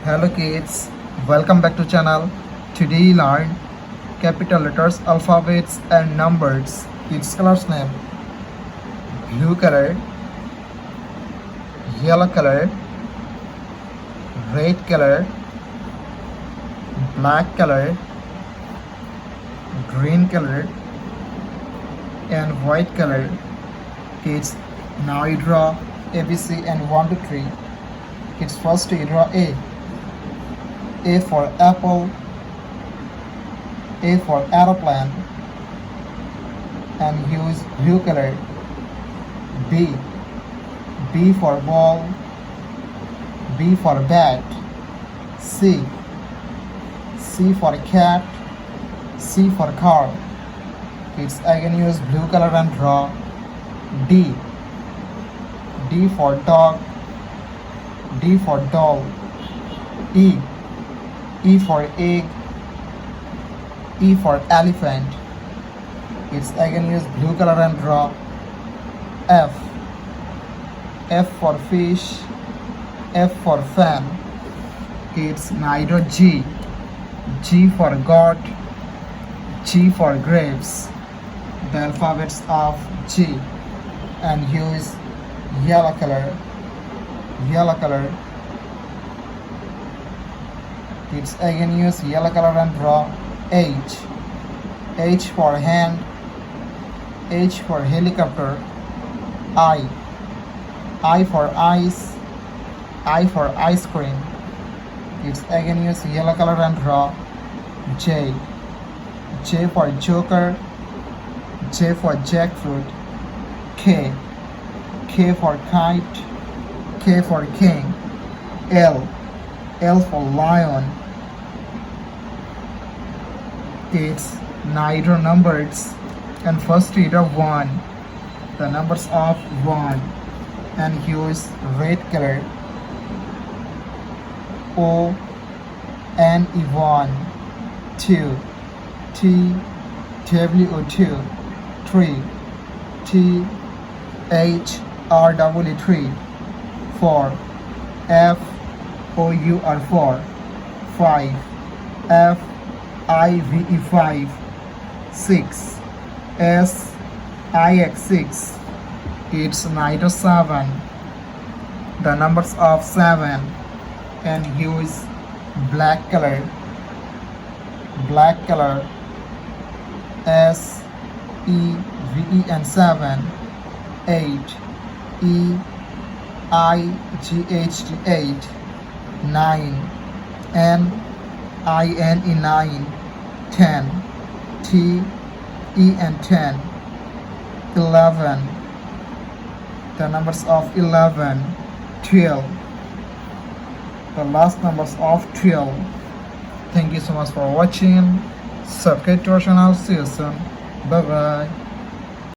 Hello kids, welcome back to channel. Today you learn capital letters, alphabets and numbers. Its colors name: blue color, yellow color, red color, black color, green color and white color. Kids, now you draw ABC and 1 to 3. Kids, first you draw A. A for apple, A for aeroplane, and use blue color. B. B for ball, B for bat. C. C for cat, C for car. Kids, again use blue color and draw. D. D for dog, D for doll. E. E for egg, E for elephant. It's again use blue color and draw. F. F for fish, F for fan. It's now draw G. G for God, G for grapes. The alphabets of G, and use yellow color. Yellow color. It's again use yellow color and draw H. H for hand, H for helicopter. I. I for ice, I for ice cream. It's again use yellow color and draw J. J for joker, J for jackfruit. K. K for kite, K for king. L. L for lion. It's neither numbers, and first read of 1. The numbers of 1, and use red color. O N E 1. 2. T W O 2. 3. T H R W 3. 4. F O U R 4. 5. F I V E 5. 6. S I X 6. It's neither 7. The numbers of 7, and use black color. Black color. S E V E and 7. 8. E I G H T 8. 9. N I N E 9. 10. T E and 10. 11. The numbers of 11. 12. The last numbers of 12. Thank you so much for watching. Subscribe to our channel. See you soon. Bye bye.